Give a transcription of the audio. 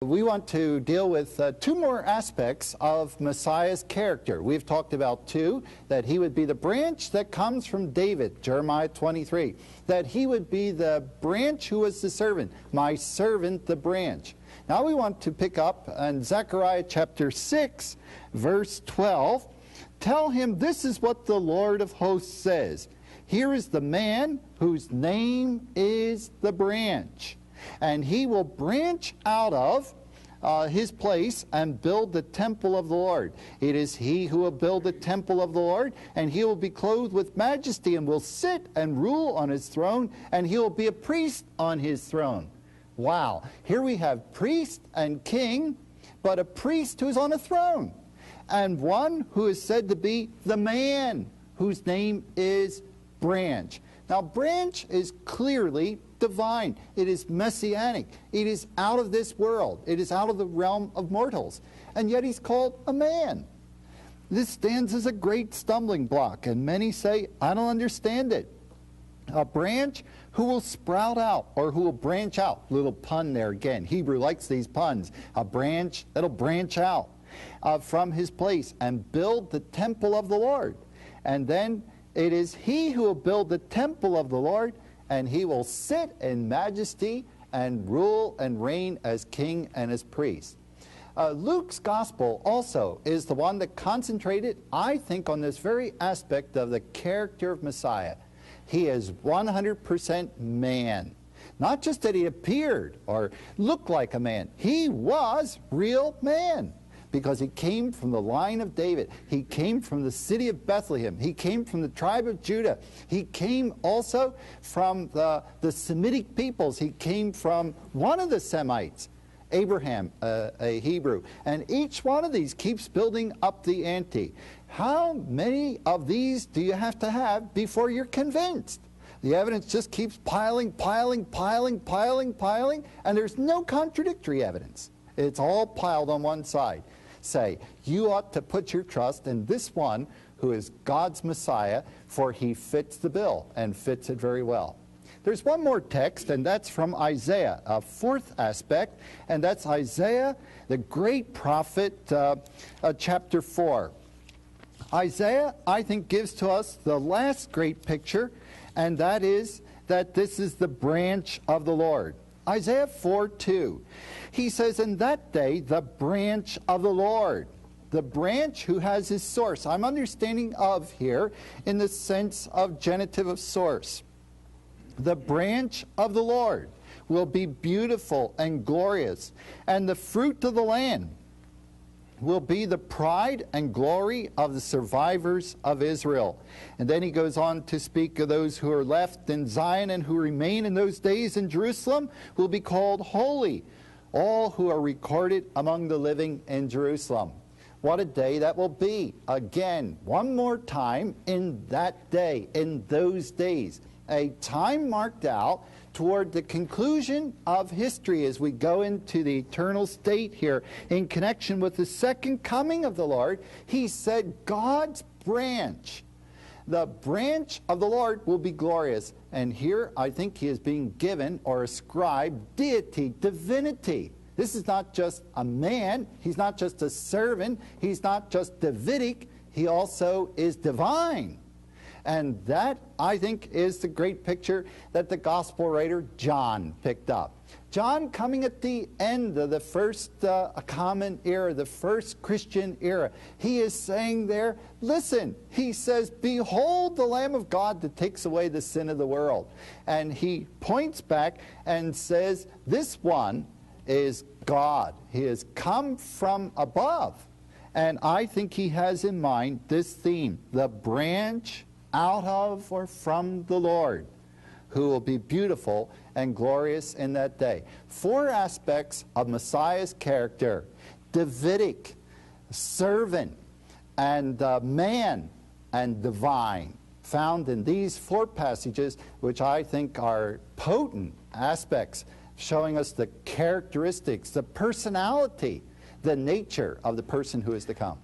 We want to deal with two more aspects of Messiah's character. We've talked about two, that he would be the branch that comes from David, Jeremiah 23, that he would be the branch who was the servant, my servant the branch. Now we want to pick up in Zechariah chapter 6, verse 12. Tell him this is what the Lord of hosts says. Here is the man whose name is the branch. And he will branch out of his place and build the temple of the Lord. It is he who will build the temple of the Lord, and he will be clothed with majesty and will sit and rule on his throne, and he will be a priest on his throne. Wow, here we have priest and king, but a priest who's on a throne, and one who is said to be the man whose name is branch. Now, branch is clearly divine. It is messianic. It is out of this world. It is out of the realm of mortals. And yet he's called a man. This stands as a great stumbling block, and many say, I don't understand it. A branch who will sprout out, or who will branch out. Little pun there again. Hebrew likes these puns. A branch that'll branch out from his place and build the temple of the Lord. And then it is he who will build the temple of the Lord, and he will sit in majesty and rule and reign as king and as priest. Luke's gospel also is the one that concentrated, I think, on this very aspect of the character of Messiah. He is 100% man. Not just that he appeared or looked like a man. He was real man, because he came from the line of David. He came from the city of Bethlehem. He came from the tribe of Judah. He came also from the Semitic peoples. He came from one of the Semites, Abraham, a Hebrew. And each one of these keeps building up the ante. How many of these do you have to have before you're convinced? The evidence just keeps piling, piling, piling, piling, piling, and there's no contradictory evidence. It's all piled on one side. Say, you ought to put your trust in this one who is God's Messiah, for he fits the bill and fits it very well. There's one more text, and that's from Isaiah, a fourth aspect, and that's Isaiah, the great prophet, chapter 4. Isaiah, I think, gives to us the last great picture, and that is that this is the branch of the Lord. Isaiah 4:2. He says, in that day, the branch of the Lord. The branch who has his source. I'm understanding of here in the sense of genitive of source. The branch of the Lord will be beautiful and glorious, and the fruit of the land will be the pride and glory of the survivors of Israel. And then he goes on to speak of those who are left in Zion and who remain in those days in Jerusalem will be called holy, all who are recorded among the living in Jerusalem. What a day that will be. Again, one more time, in that day, in those days. A time marked out toward the conclusion of history as we go into the eternal state here in connection with the second coming of the Lord. He said God's branch, the branch of the Lord, will be glorious. And here I think he is being given or ascribed deity, divinity. This is not just a man. He's not just a servant. He's not just Davidic. He also is divine. And that, I think, is the great picture that the gospel writer John picked up. John, coming at the end of the first common era, the first Christian era, he is saying there, listen, he says, behold the Lamb of God that takes away the sin of the world. And he points back and says, this one is God. He has come from above. And I think he has in mind this theme, the branch out of or from the Lord, who will be beautiful and glorious in that day. Four aspects of Messiah's character: Davidic, servant, and man, and divine, found in these four passages, which I think are potent aspects, showing us the characteristics, the personality, the nature of the person who is to come.